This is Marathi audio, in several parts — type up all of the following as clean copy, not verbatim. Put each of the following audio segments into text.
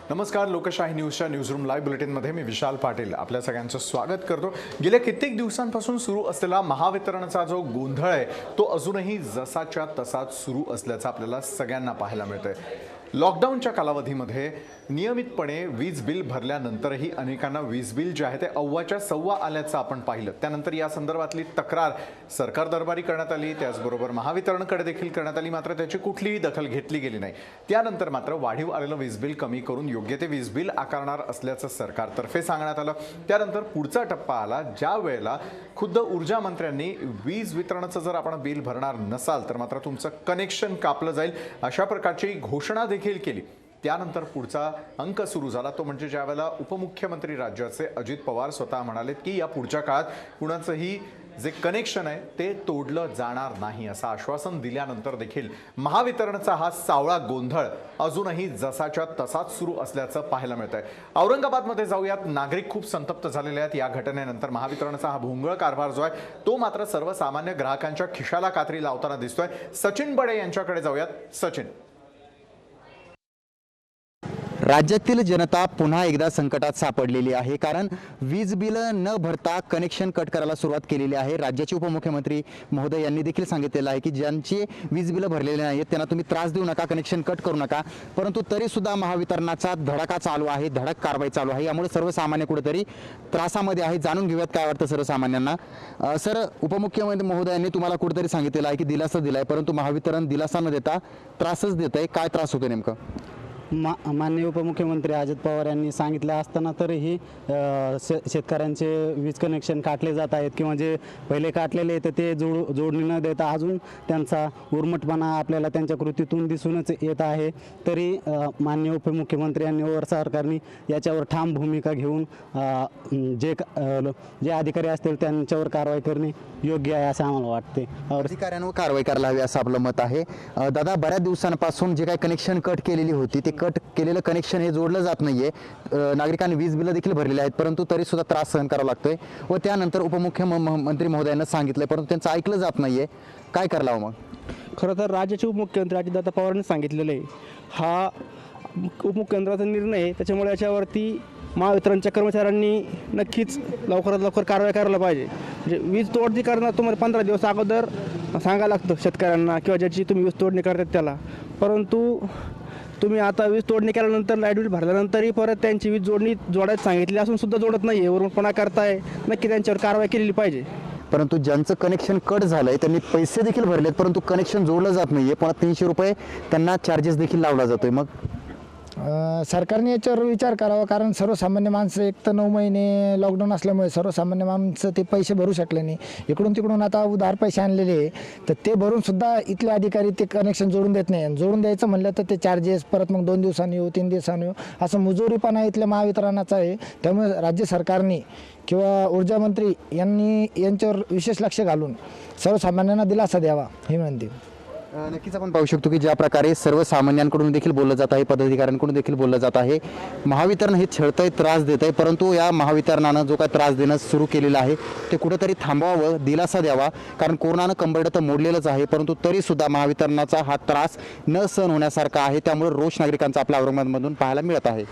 नमस्कार. लोकशाही न्यूजच्या न्यूजरूम लाईव्ह बुलेटिनमध्ये मी विशाल पाटील आपल्या सगळ्यांचं स्वागत करतो. गेल्या कित्येक दिवसांपासून सुरू असलेला महावितरणचा जो गोंधळ आहे तो अजूनही जसाच्या तसाच सुरू असल्याचं आपल्याला सगळ्यांना पाहायला मिळतंय. लॉकडाऊनच्या कालावधीमध्ये नियमितपणे वीज बिल भरल्यानंतरही अनेकांना वीज बिल जे आहे ते अव्वाच्या सव्वा आल्याचं आपण पाहिलं. त्यानंतर या संदर्भातली तक्रार सरकार दरबारी करण्यात आली, त्याचबरोबर महावितरणकडे देखील करण्यात आली, मात्र त्याची कुठलीही दखल घेतली गेली नाही. त्यानंतर मात्र वाढीव आलेलं वीज बिल कमी करून योग्य ते वीज बिल आकारणार असल्याचं सरकारतर्फे सांगण्यात आलं. त्यानंतर पुढचा टप्पा आला ज्या वेळेला खुद्द ऊर्जा मंत्र्यांनी वीज वितरणाचं जर आपण बिल भरणार नसाल तर मात्र तुमचं कनेक्शन कापलं जाईल अशा प्रकारची घोषणा देखील केली. त्यानंतर पुढचा अंक सुरू झाला तो म्हणजे ज्यावेळेला उपमुख्यमंत्री राज्याचे अजित पवार स्वतः म्हणाले की या पुढच्या काळात कुणाचंही जे कनेक्शन आहे ते तोडलं जाणार नाही असं आश्वासन दिल्यानंतर देखील महावितरणचा हा सावळा गोंधळ अजूनही जसाच्या तसाच सुरू असल्याचं पाहायला मिळतंय. औरंगाबादमध्ये जाऊयात. नागरिक खूप संतप्त झालेले आहेत या घटनेनंतर. महावितरणचा हा भोंगळ कारभार जो आहे तो मात्र सर्वसामान्य ग्राहकांच्या खिशाला कात्री लावताना दिसतोय. सचिन बडे यांच्याकडे जाऊयात. सचिन, राज्यातील जनता पुन्हा एकदा संकटात सापडलेली आहे, कारण वीज बिल न भरता कनेक्शन कट करायला सुरुवात केलेली आहे. राज्याचे उपमुख्यमंत्री महोदय यांनी देखील सांगितलेलं आहे की ज्यांची वीज बिल भरलेले नाहीत त्यांना तुम्ही त्रास देऊ नका, कनेक्शन कट करू नका. परंतु तरी सुद्धा महावितरणाचा धडाका चालू आहे, धडक कारवाई चालू आहे. यामुळे सर्वसामान्य कुठेतरी त्रासामध्ये आहे. जाणून घेऊयात काय वाटतं सर्वसामान्यांना. सर, उपमुख्यमंत्री महोदयांनी तुम्हाला कुठेतरी सांगितलेलं आहे की दिलासा दिलाय, परंतु महावितरण दिलासा न देता त्रासच देत आहे. काय त्रास होतो नेमकं? माननीय उपमुख्यमंत्री अजित पवार यांनी सांगितलं असताना तरीही शेतकऱ्यांचे वीज कनेक्शन काटले जात आहेत किंवा जे पहिले काटलेले तर ते जोडणी न देता अजून त्यांचा उर्मटपणा आपल्याला त्यांच्या कृतीतून दिसूनच येत आहे. तरी माननीय उपमुख्यमंत्री आणि वर सरकारने याच्यावर ठाम भूमिका घेऊन जे अधिकारी असतील त्यांच्यावर कारवाई करणे योग्य आहे असं आम्हाला वाटते. अधिकाऱ्यांवर कारवाई करायला हवी असं आपलं मत आहे. दादा, बऱ्याच दिवसांपासून जे काही कनेक्शन कट केलेली होती ते कट केलेलं कनेक्शन हे जोडलं जात नाहीये. नागरिकांनी वीज बिलं देखील भरलेली आहेत, परंतु तरी सुद्धा त्रास सहन करावा लागतोय. व त्यानंतर उपमुख्यमंत्री महोदयांना सांगितलंय, परंतु त्यांचं ऐकलं जात नाहीये. काय करायला हवं मग? खरं तर राज्याचे उपमुख्यमंत्री अजितदादा पवारांनी सांगितलेलं आहे, हा उपमुख्यमंत्र्यांचा निर्णय आहे. त्याच्यामुळे याच्यावरती महावितरणच्या कर्मचाऱ्यांनी नक्कीच लवकरात लवकर कारवाई करायला पाहिजे. म्हणजे वीज तोडणी करणार तुम्हाला 15 दिवस अगोदर सांगायला लागतं शेतकऱ्यांना किंवा ज्याची तुम्ही वीज तोडणी करतात त्याला. परंतु तुम्ही आता वीज तोडणी केल्यानंतर लाईट बिल भरल्यानंतरही परत त्यांची वीज जोडायला सांगितली असून सुद्धा जोडत नाही आहे, वरूनपणा करताय. नक्की त्यांच्यावर कारवाई केलेली पाहिजे. परंतु ज्यांचं कनेक्शन कट झालंय त्यांनी पैसे देखील भरलेत, परंतु कनेक्शन जोडलं जात नाहीये. पण 300 रुपये त्यांना चार्जेस देखील लावला जातोय. मग सरकारने याच्यावर विचार करावा, कारण सर्वसामान्य माणसं एक तर 9 महिने लॉकडाऊन असल्यामुळे सर्वसामान्य माणसं ते पैसे भरू शकले नाही. इकडून तिकडून आता उधार पैसे आणलेले तर ते भरून सुद्धा इथले अधिकारी ते कनेक्शन जोडून देत नाही. जोडून द्यायचं म्हणलं तर ते चार्जेस परत मग 2 दिवसांनी येऊ 3 दिवसांनी येऊ असं मुजोरीपणा इथल्या महावितरणाचा आहे. त्यामुळे राज्य सरकारने किंवा ऊर्जा मंत्री यांनी यांच्यावर विशेष लक्ष घालून सर्वसामान्यांना दिलासा द्यावा ही विनंती. नक्कीच आपण पाहू शकतो की ज्या प्रकारे सर्वसामान्यांकडून देखील बोललं जात आहे, पदाधिकाऱ्यांकडून देखील बोललं जात आहे. महावितरण हे छळतंय, त्रास देत आहे, परंतु या महावितरणानं जो काय त्रास देणं सुरू केलेलं आहे ते कुठेतरी थांबवावं, दिलासा द्यावा. कारण कोरोनानं कंबरडं तर मोडलेलंच आहे, परंतु तरी सुद्धा महावितरणाचा हा त्रास न सहन होण्यासारखा आहे. त्यामुळे रोष नागरिकांचा आपल्या औरंगाबादमधून पाहायला मिळत आहे.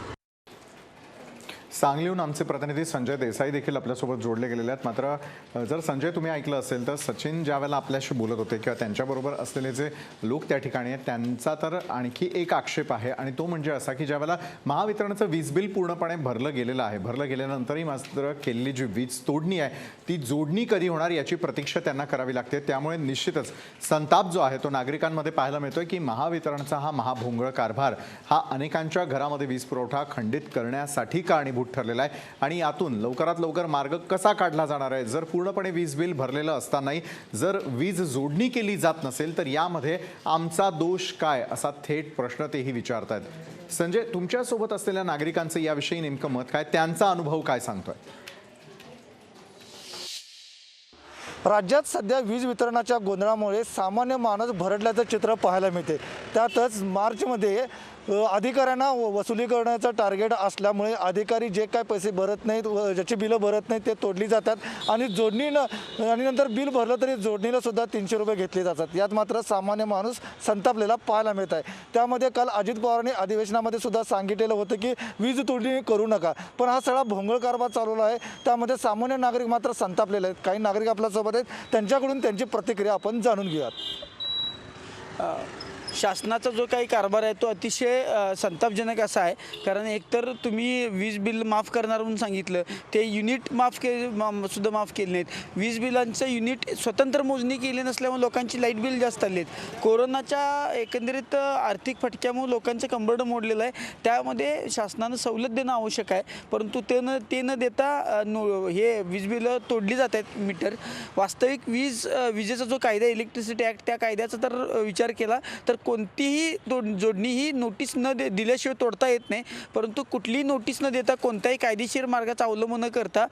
सांगलीहून आमचे प्रतिनिधी संजय देसाई देखील आपल्यासोबत जोडले गेलेले आहेत. मात्र जर संजय तुम्ही ऐकलं असेल तर सचिन ज्यावेळेला आपल्याशी बोलत होते किंवा त्यांच्याबरोबर असलेले जे लोक त्या ठिकाणी आहेत त्यांचा तर आणखी एक आक्षेप आहे आणि तो म्हणजे असा की ज्यावेळेला महावितरणचं वीज बिल पूर्णपणे भरलं गेलेलं आहे, भरलं गेल्यानंतरही मात्र केलेली जी वीज तोडणी आहे ती जोडणी कधी होणार याची प्रतीक्षा त्यांना करावी लागते. त्यामुळे निश्चितच संताप जो आहे तो नागरिकांमध्ये पाहायला मिळतोय की महावितरणचा हा महाभोंगळ कारभार हा अनेकांच्या घरामध्ये वीज पुरवठा खंडित करण्यासाठी कारणीभूत ठरलेला आहे. आणि यातून लवकरात लवकर मार्ग कसा काढला जाणार आहे? जर पूर्णपणे वीज बिल भरलेलं असतानाही जर वीज जोडणी केली जात नसेल तर यामध्ये आमचा दोष काय असा थेट प्रश्न तेही विचारतायत. संजय, तुमच्यासोबत असलेल्या नागरिकांचं याविषयी नेमकं मत काय, त्यांचा अनुभव काय सांगतोय? राज्यात सध्या वीज वितरणाच्या गोंधळामुळे सामान्य माणूस भरडल्याचं चित्र पाहायला मिळते. त्यातच मार्चमध्ये अधिकाऱ्यांना वसुली करण्याचं टार्गेट असल्यामुळे अधिकारी जे काय पैसे भरत नाहीत ज्याची बिलं भरत नाहीत ते तोडली जातात आणि जोडणीनं आणि नंतर बिल भरलं तरी जोडणीला सुद्धा 300 रुपये घेतले जातात. यात मात्र सामान्य माणूस संतापलेला पाहायला मिळत आहे. त्यामध्ये काल अजित पवारांनी अधिवेशनामध्ये सुद्धा सांगितलेलं होतं की वीज तोडणी करू नका, पण हा सगळा भोंगळ कारभार चालवला आहे. त्यामध्ये सामान्य नागरिक मात्र संतापलेले आहेत. काही नागरिक आपल्यासोबत आहेत, त्यांच्याकडून त्यांची प्रतिक्रिया आपण जाणून घेऊयात. शासनाचा जो काही कारभार आहे तो अतिशय संतापजनक असा आहे. कारण एकतर तुम्ही वीज बिल माफ करणार म्हणून सांगितलं, ते युनिट सुद्धा माफ केले नाहीत. वीज बिलांचं युनिट स्वतंत्र मोजणी केली नसल्यामुळे लोकांची लाईट बिल जास्त आले आहेत. कोरोनाच्या एकंदरीत आर्थिक फटक्यामुळे लोकांचं कंबरडं मोडलेलं आहे. त्यामध्ये शासनानं सवलत देणं आवश्यक आहे, परंतु ते न देता हे वीज बिलं तोडली जात आहेत मीटर. वास्तविक विजेचा जो कायदा इलेक्ट्रिसिटी ॲक्ट त्या कायद्याचा तर विचार केला तर कोणतीही जोडणी ही नोटीस दिल्याशिवाय तोडता येत नाही. परंतु कुठलीही नोटीस न देता कोणत्याही कायदेशीर मार्गाचा अवलंब न करता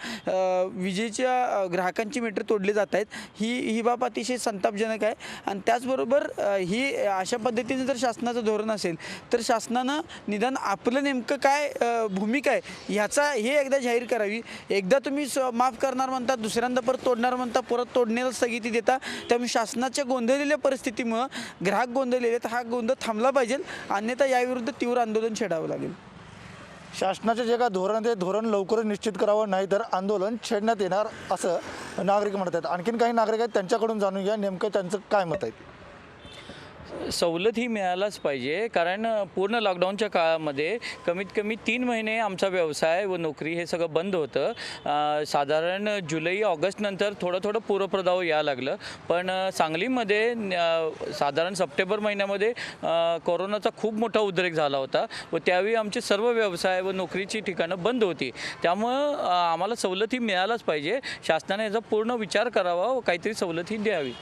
विजेच्या ग्राहकांची मीटर तोडले जात आहेत. ही बाब अतिशय संतापजनक आहे. आणि त्याचबरोबर ही अशा पद्धतीने जर शासनाचं धोरण असेल तर शासनानं निदान आपलं नेमकं काय भूमिका आहे हे एकदा जाहीर करावी. एकदा तुम्ही माफ करणार म्हणता, दुसऱ्यांदा परत तोडणार म्हणता, परत तोडण्याला स्थगिती देता. त्यामुळे शासनाच्या गोंधळलेल्या परिस्थितीमुळं ग्राहक गोंधळलेले हा गोंधळ थांबला पाहिजे, अन्यथा याविरुद्ध तीव्र आंदोलन छेडावं लागेल. शासनाचे जे काय धोरण आहे ते धोरण लवकरच निश्चित करावं, नाही तर आंदोलन छेडण्यात येणार असं नागरिक म्हणत आहेत. आणखीन काही नागरिक आहेत, त्यांच्याकडून जाणून घ्या नेमकं त्यांचं काय मत आहे. सवलत ही मिळायलाच पाहिजे, कारण पूर्ण लॉकडाऊनच्या काळामध्ये कमीत कमी 3 महिने आमचा व्यवसाय व नोकरी हे सगळं बंद होतं. साधारण जुलै ऑगस्ट नंतर थोडं पूरप्रदाव यायला लागलं, पण सांगलीमध्ये साधारण सप्टेंबर महिन्यामध्ये कोरोनाचा खूप मोठा उद्रेक झाला होता व त्यावेळी आमचे सर्व व्यवसाय व नोकरीची ठिकाणं बंद होती. त्यामुळं आम्हाला सवलत ही मिळायलाच पाहिजे. शासनाने याचा पूर्ण विचार करावा व काहीतरी सवलत ही द्यावी.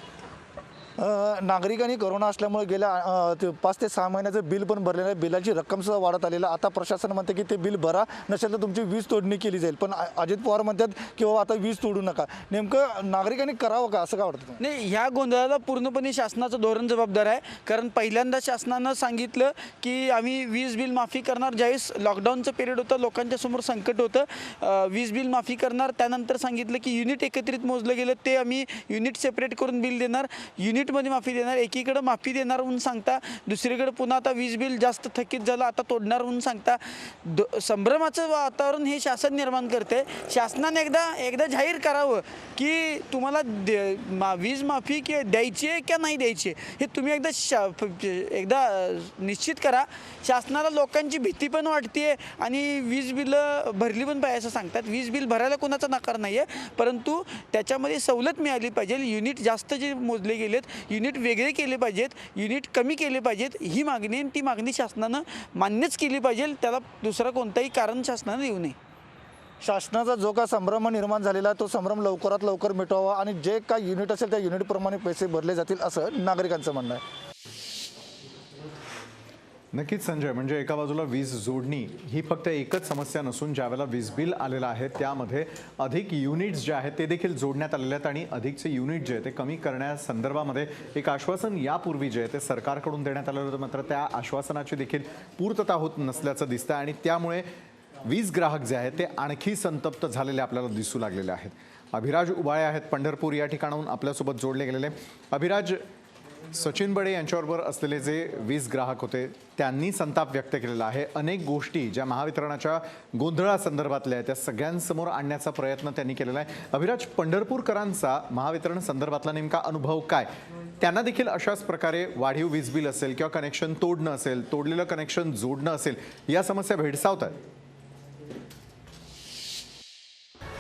नागरिकांनी कोरोना असल्यामुळे गेल्या 5 ते 6 महिन्याचं बिल पण भरलेलं आहे. बिलाची रक्कमसुद्धा वाढत आलेलं. आता प्रशासन म्हणते की ते बिल भरा, नसेल तर तुमची वीज तोडणी केली जाईल. पण अजित पवार म्हणतात की आता वीज तोडू नका. नेमकं नागरिकांनी करावं का, असं काय वाटतं? नाही, ह्या गोंधळाला पूर्णपणे शासनाचं धोरण जबाबदार आहे. कारण पहिल्यांदा शासनानं सांगितलं की आम्ही वीज बिल माफी करणार. ज्यावेळेस लॉकडाऊनचं पिरियड होतं, लोकांच्या समोर संकट होतं, वीज बिल माफी करणार. त्यानंतर सांगितलं की युनिट एकत्रित मोजलं गेलं, ते आम्ही युनिट सेपरेट करून बिल देणार, युनिटमध्ये माफी देणार. एकीकडे माफी देणार म्हणून सांगता, दुसरीकडे पुन्हा आता वीज बिल जास्त थकीत झालं आता तोडणार म्हणून सांगता. संभ्रमाचं वातावरण हे शासन निर्माण करते. शासनाने एकदा जाहीर करावं की तुम्हाला वीज माफी द्यायची आहे की नाही द्यायची आहे, हे तुम्ही एकदा निश्चित करा. शासनाला लोकांची भीती पण वाटते आणि वीज बिलं भरली पण पाहिजे असं सांगतात. वीज बिल भरायला कोणाचा नकार नाही आहे, परंतु त्याच्यामध्ये सवलत मिळाली पाहिजे. युनिट जास्त जे मोजले गेलेत, युनिट वेगळे केले पाहिजेत, युनिट कमी केले पाहिजेत, ही मागणी आणि ती मागणी शासनानं मान्यच केली पाहिजे. त्याला दुसरं कोणतंही कारण शासनानं येऊ नये. शासनाचा जो काय संभ्रम निर्माण झालेला आहे तो संभ्रम लवकरात लवकर मिटवावा आणि जे काय युनिट असेल त्या युनिटप्रमाणे पैसे भरले जातील असं नागरिकांचं म्हणणं आहे. नक्कीच संजय, म्हणजे एका बाजूला वीज जोडणी ही फक्त एकच समस्या नसून ज्यावेळेला वीज बिल आलेलं आहे त्यामध्ये अधिक युनिट्स जे आहेत ते देखील जोडण्यात आलेले आहेत आणि अधिकचे युनिट जे आहे ते कमी करण्यासंदर्भामध्ये एक आश्वासन यापूर्वी जे आहे ते सरकारकडून देण्यात आलेलं होतं. मात्र त्या आश्वासनाची देखील पूर्तता होत नसल्याचं दिसतं आणि त्यामुळे वीज ग्राहक जे आहेत ते आणखी संतप्त झालेले आपल्याला दिसू लागलेले आहेत. अभिराज उबाळे आहेत पंढरपूर या ठिकाणाहून आपल्यासोबत जोडले गेलेले. अभिराज, सचिन बडे यांच्याबरोबर असलेले जे वीज ग्राहक होते त्यांनी संताप व्यक्त केलेला आहे. अनेक गोष्टी ज्या महावितरणाच्या गोंधळासंदर्भातल्या आहेत त्या सगळ्यांसमोर आणण्याचा प्रयत्न त्यांनी केलेला आहे. अभिराज, पंढरपूरकरांचा महावितरण संदर्भातला नेमका अनुभव काय? त्यांना देखील अशाच प्रकारे वाढीव वीज बिल असेल किंवा कनेक्शन तोडणं असेल, तोडलेलं कनेक्शन जोडणं असेल, या समस्या भेडसावत आहेत.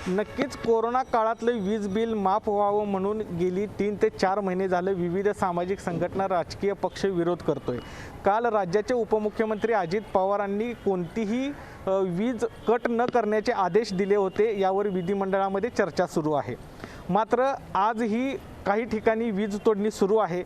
नक्कीच कोरोना काळातलं वीज बिल माफ व्हावं म्हणून गेली 3 ते 4 महिने झालं विविध सामाजिक संघटना, राजकीय पक्ष विरोध करतोय. काल राज्याचे उपमुख्यमंत्री अजित पवारांनी कोणतीही वीज कट न करण्याचे आदेश दिले होते. यावर विधिमंडळामध्ये चर्चा सुरू आहे. मात्र आजही काही ठिकाणी वीज तोडणी सुरू आहे.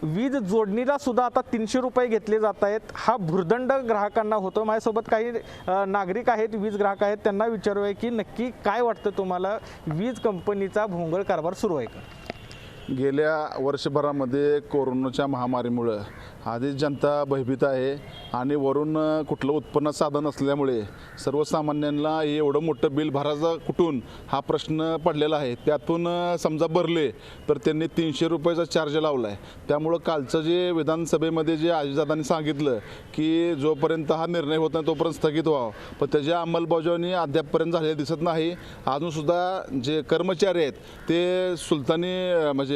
वीज जोडणीला सुद्धा आता 300 रुपये घेतले जात आहेत. हा भुर्दंड ग्राहकांना होतो. माझ्यासोबत काही नागरिक आहेत, वीज ग्राहक आहेत, त्यांना विचारूया की नक्की काय वाटतं तुम्हाला, वीज कंपनीचा भोंगळ कारभार सुरू आहे का? गेल्या वर्षभरामध्ये कोरोनाच्या महामारीमुळं आधीच जनता भयभीत आहे आणि वरून कुठलं उत्पन्न साधन असल्यामुळे सर्वसामान्यांना हे एवढं मोठं बिल भरायचं कुठून हा प्रश्न पडलेला आहे. त्यातून समजा भरले तर त्यांनी 300 रुपयाचा चार्ज लावला आहे. त्यामुळं कालचं जे विधानसभेमध्ये जे अजितदादांनी सांगितलं की जोपर्यंत हा निर्णय होत नाही तोपर्यंत स्थगित व्हावं, पण त्याची अंमलबजावणी अद्यापपर्यंत झालेली दिसत नाही. अजूनसुद्धा जे कर्मचारी आहेत ते सुलतानी म्हणजे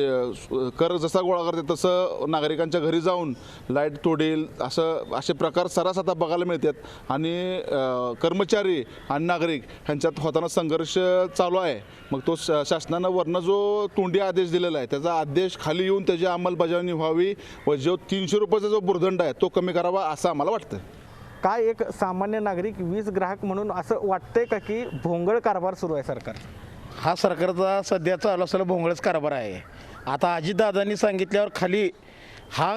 कर जसा गोळा करते तसं नागरिकांच्या घरी जाऊन लाईट तोडील असे प्रकार सर्रास आता बघायला मिळतात आणि कर्मचारी आणि नागरिक ह्यांच्यात होताना संघर्ष चालू आहे. मग तो शासनानं वरनं जो तोंडी आदेश दिलेला आहे त्याचा आदेश खाली येऊन त्याची अंमलबजावणी व्हावी व जो 300 रुपयाचा जो भुर्दंड आहे तो कमी करावा असं आम्हाला वाटतं. काय एक सामान्य नागरिक वीज ग्राहक म्हणून असं वाटतंय का की भोंगळ कारभार सुरू आहे सरकार? हा सरकारचा सध्या चालू असलेला भोंगळच कारभार आहे. आता अजितदादांनी सांगितल्यावर खाली हा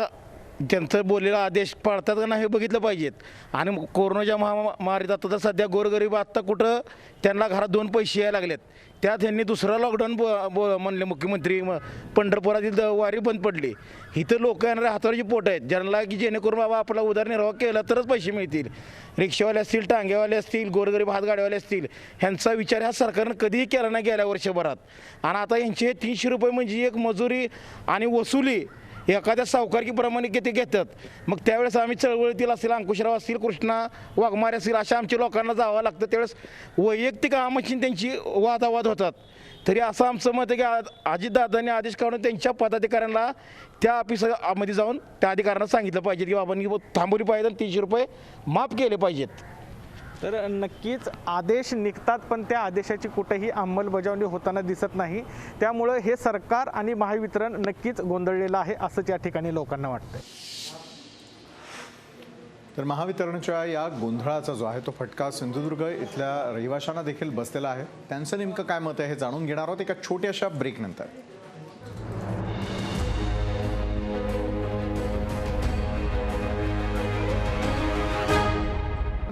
त्यांचं बोललेला आदेश पाळतात का नाही हे बघितलं पाहिजेत. आणि कोरोनाच्या महामारीत आता तर सध्या गोरगरीब आत्ता कुठं त्यांना घरात 2 पैसे यायला लागलेत. त्यात त्यांनी दुसरं लॉकडाऊन म्हणले मुख्यमंत्री. पंढरपुरातील वारी बंद पडली. इथं लोक येणारे हातावरची पोट आहेत ज्यांना की जेणेकरून बाबा आपला उदरनिर्वाह केला तरच पैसे मिळतील. रिक्षावाले असतील, टांगेवाले असतील, गोरगरीब हातगाडीवाले असतील, ह्यांचा विचार ह्या सरकारनं कधीही केला नाही गेल्या वर्षभरात. आणि आता यांचे 300 रुपये म्हणजे एक मजुरी आणि वसुली एखाद्या सावकारकीप्रमाणे किती घेतात. मग त्यावेळेस आम्ही चळवळीतील असतील, अंकुशराव असतील, कृष्णा वाघमारे असतील, अशा आमच्या लोकांना जावं लागतं. त्यावेळेस वैयक्तिक आमची त्यांची वादावाद होतात. तरी असं आमचं मत आहे की अजितदादांनी आदेश काढून त्यांच्या पदाधिकाऱ्यांना त्या ऑफिसमध्ये जाऊन त्या अधिकाऱ्यांना सांगितलं पाहिजे की बाबांनी थांबवली पाहिजे आणि 300 रुपये माफ केले पाहिजेत. तर नक्कीच आदेश निघतात पण त्या आदेशाची कुठेही अंमलबजावणी होताना दिसत नाही. त्यामुळं हे सरकार आणि महावितरण नक्कीच गोंधळलेलं आहे असंच या ठिकाणी लोकांना वाटतंय. तर महावितरणच्या या गोंधळाचा जो आहे तो फटका सिंधुदुर्ग इथल्या रहिवाशांना देखील बसलेला आहे. त्यांचं नेमकं काय मत आहे हे जाणून घेणार आहोत एका छोट्याशा ब्रेकनंतर.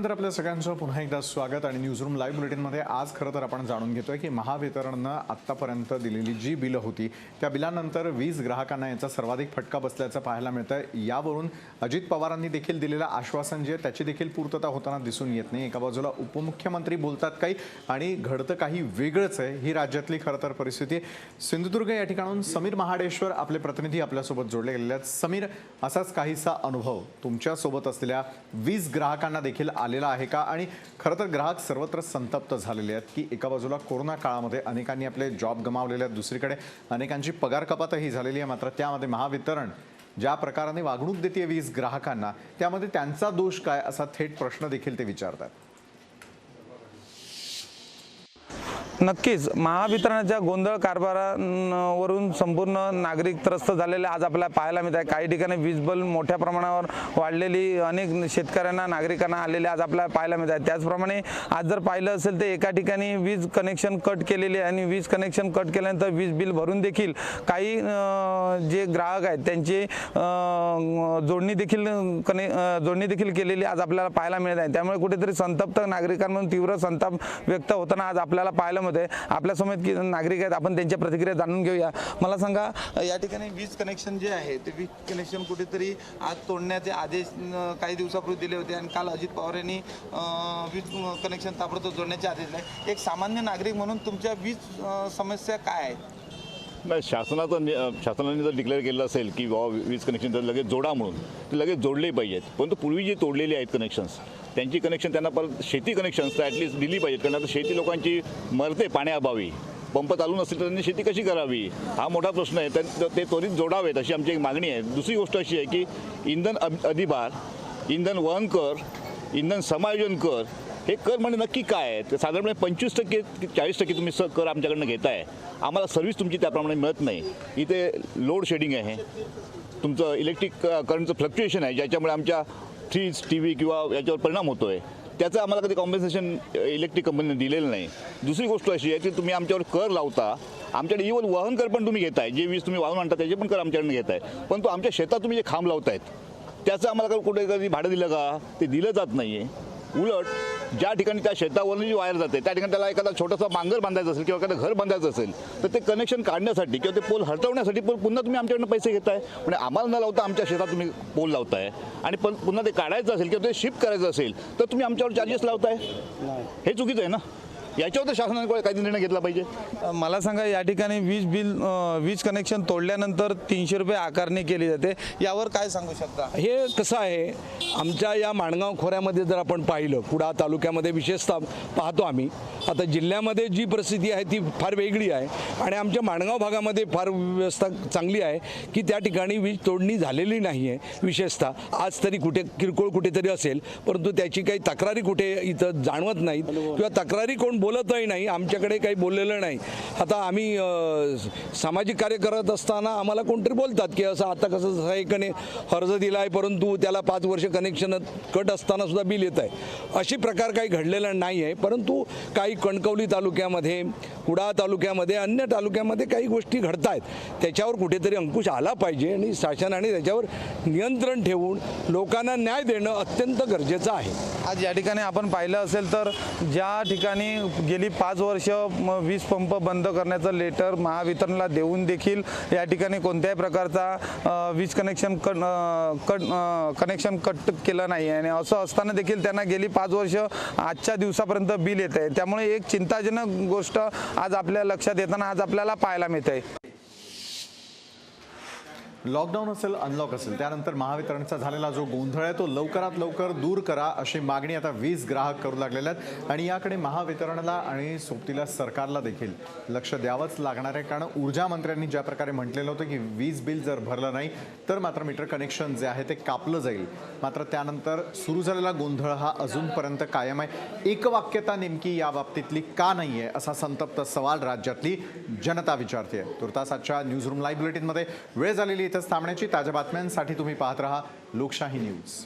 आपल्या सगळ्यांचं पुन्हा एकदा स्वागत आणि न्यूजरूम लाईव्ह बुलेटिनमध्ये आज खरं तर आपण जाणून घेतोय की महावितरणनं आत्तापर्यंत दिलेली जी बिलं होती त्या बिलानंतर वीज ग्राहकांना याचा सर्वाधिक फटका बसल्याचं पाहायला मिळतंय. यावरून अजित पवारांनी देखील दिलेलं आश्वासन जे त्याची देखील पूर्तता होताना दिसून येत नाही. एका बाजूला उपमुख्यमंत्री बोलतात काही आणि घडतं काही वेगळंच आहे. ही राज्यातली खरं तर परिस्थिती. सिंधुदुर्ग या ठिकाणाहून समीर महाडेश्वर आपले प्रतिनिधी आपल्यासोबत जोडले गेलेले आहेत. समीर, असाच काहीसा अनुभव तुमच्यासोबत असलेल्या वीज ग्राहकांना देखील आलेला आहे का? आणि खरं तर ग्राहक सर्वत्र संतप्त झालेले आहेत की एका बाजूला कोरोना काळामध्ये अनेकांनी आपले जॉब गमावलेले आहेत, दुसरीकडे अनेकांची पगार कपातही झालेली आहे. मात्र त्यामध्ये महावितरण ज्या प्रकाराने वागणूक देते वीज ग्राहकांना त्यामध्ये त्यांचा दोष काय असा थेट प्रश्न देखील ते विचारतात. नक्कीच महावितरणाच्या गोंधळ कारभारावरून संपूर्ण नागरिक त्रस्त झालेले आज आपल्याला पाहायला मिळत आहे. काही ठिकाणी वीज बिल मोठ्या प्रमाणावर वाढलेली अनेक शेतकऱ्यांना नागरिकांना आलेले आज आपल्याला पाहायला मिळत आहे. त्याचप्रमाणे आज जर पाहिलं असेल तर एका ठिकाणी वीज कनेक्शन कट केलेले आणि वीज कनेक्शन कट केल्यानंतर वीज बिल भरून देखील काही जे ग्राहक आहेत त्यांची जोडणी देखील केलेली आज आपल्याला पाहायला मिळत आहे. त्यामुळे कुठेतरी संतप्त नागरिकांमधून तीव्र संताप व्यक्त होताना आज आपल्याला पाहायला आपल्यासमोर की नागरिक आहेत, आपण त्यांच्या प्रतिक्रिया जाणून घेऊया. मला सांगा, या ठिकाणी वीज कनेक्शन जे आहे ते वीज कनेक्शन कुठेतरी आज तोडण्याचे आदेश काही दिवसापूर्वी दिले होते आणि काल अजित पवार यांनी वीज कनेक्शन ताबडतोब जोडण्याचे आदेश दिले. एक सामान्य नागरिक म्हणून तुमच्या वीज समस्या काय आहेत? नाही, शासनाने जर डिक्लेअर केलं असेल की बाबा वीज कनेक्शन जर लगेच जोडा म्हणून ते लगेच जोडले पाहिजेत. परंतु पूर्वी जे तोडलेली आहेत कनेक्शन्स त्यांची कनेक्शन त्यांना परत शेती कनेक्शन्स तर ॲटलिस्ट दिली पाहिजेत. कारण आता शेती लोकांची मरते पाण्याअभावी. पंप चालू नसतील तर त्यांनी शेती कशी करावी हा मोठा प्रश्न आहे. तर ते त्वरित जोडावेत अशी आमची एक मागणी आहे. दुसरी गोष्ट अशी आहे की इंधन अधिभार, इंधन वहन कर, इंधन समायोजन कर हे कर म्हणजे नक्की काय आहे? ते साधारणपणे 25% 40% तुम्ही कर आमच्याकडनं घेताय. आम्हाला सर्व्हिस तुमची त्याप्रमाणे मिळत नाही. इथे लोड शेडिंग आहे, तुमचं इलेक्ट्रिक करंटचं फ्लक्च्युएशन आहे ज्याच्यामुळे आमच्या फ्रीज, TV किंवा याच्यावर परिणाम होतो आहे. त्याचं आम्हाला कधी कॉम्पेन्सेशन इलेक्ट्रिक कंपनीने दिलेलं नाही. दुसरी गोष्ट अशी आहे की तुम्ही आमच्यावर कर लावता, आमच्याकडे इव्हन वाहन कर पण तुम्ही घेताय. जे वीज तुम्ही वाहून आणता त्याचे पण कर आमच्याकडनं घेताय. पण तो आमच्या शेतात तुम्ही जे खांब लावतायत त्याचं आम्हाला कुठे कधी भाडं दिलं का? ते दिलं जात नाही आहे. उलट ज्या ठिकाणी त्या शेतावरून जी वायर जाते त्या ठिकाणी त्याला एखादा छोटासा बांगर बांधायचा असेल किंवा एखादं घर बांधायचं असेल तर ते कनेक्शन काढण्यासाठी किंवा ते पोल हटवण्यासाठी पुन्हा तुम्ही आमच्याकडनं पैसे घेताय. म्हणजे आम्हाला न लावता आमच्या शेतात तुम्ही पोल लावताय आणि पुन्हा ते काढायचं असेल किंवा ते शिफ्ट करायचं असेल तर तुम्ही आमच्यावर चार्जेस लावताय. हे चुकीचं आहे ना. याच्यावर तर शासनाने काही निर्णय घेतला पाहिजे. मला सांगा, या ठिकाणी वीज कनेक्शन तोडल्यानंतर 300 रुपये आकारणी केली जाते, यावर काय सांगू शकता? हे कसं आहे, आमच्या या माणगाव खोऱ्यामध्ये जर आपण पाहिलं, कुडाळ तालुक्यामध्ये विशेषतः पाहतो आम्ही, आता जिल्ह्यामध्ये जी परिस्थिती आहे ती फार वेगळी आहे आणि आमच्या माणगाव भागामध्ये फार व्यवस्था चांगली आहे की त्या ठिकाणी वीज तोडणी झालेली नाही आहे. विशेषतः आज तरी कुठे किरकोळ कुठेतरी असेल, परंतु त्याची काही तक्रारी कुठे इथं जाणवत नाहीत किंवा तक्रारी कोण बोलतही नाही. आमच्याकडे काही बोललेलं नाही. आता आम्ही सामाजिक कार्य करत असताना आम्हाला कोणतरी बोलतात की असं आता कसं सहाय्यकाने अर्ज दिला आहे परंतु त्याला 5 वर्ष कनेक्शन कट असताना सुद्धा बिल येत आहे. अशी प्रकार काही घडलेला नाही आहे. परंतु काही कणकवली तालुक्यामध्ये, कुडाळ तालुक्यामध्ये, अन्य तालुक्यामध्ये काही गोष्टी घडत आहेत. त्याच्यावर कुठेतरी अंकुश आला पाहिजे आणि शासनाने त्याच्यावर नियंत्रण ठेवून लोकांना न्याय देणं अत्यंत गरजेचं आहे. आज या ठिकाणी आपण पाहिलं असेल तर ज्या ठिकाणी गेली 5 वर्ष वीज पंप बंद करण्याचं लेटर महावितरणला देऊन देखील या ठिकाणी कोणत्याही प्रकारचा वीज कनेक्शन कट केलं नाही आणि असं असताना देखील त्यांना गेली 5 वर्ष आजच्या दिवसापर्यंत बिल येत आहे. त्यामुळे एक चिंताजनक गोष्ट आज आपल्या लक्षात येताना आज आपल्याला पाहायला मिळते. लॉकडाऊन असेल, अनलॉक असेल, त्यानंतर महावितरणचा झालेला जो गोंधळ आहे तो लवकरात लवकर दूर करा अशी मागणी आता वीज ग्राहक करू लागलेले आहेत आणि याकडे महावितरणला आणि सोबतीला सरकारला देखील लक्ष द्यावंच लागणार आहे. कारण ऊर्जा मंत्र्यांनी ज्या प्रकारे म्हटलेलं होतं की वीज बिल जर भरलं नाही तर मात्र मीटर कनेक्शन जे आहे ते कापलं जाईल. मात्र त्यानंतर सुरू झालेला गोंधळ हा अजूनपर्यंत कायम आहे. एकवाक्यता नेमकी या बाबतीतली का नाही आहे असा संतप्त सवाल राज्यातली जनता विचारते. तुर्तास आजच्या न्यूजरूम लाईव्ह बुलेटिनमध्ये वेळ झालेली इथंच थांबण्याची. ताज्या बातम्यांसाठी तुम्ही पाहत रहा लोकशाही न्यूज.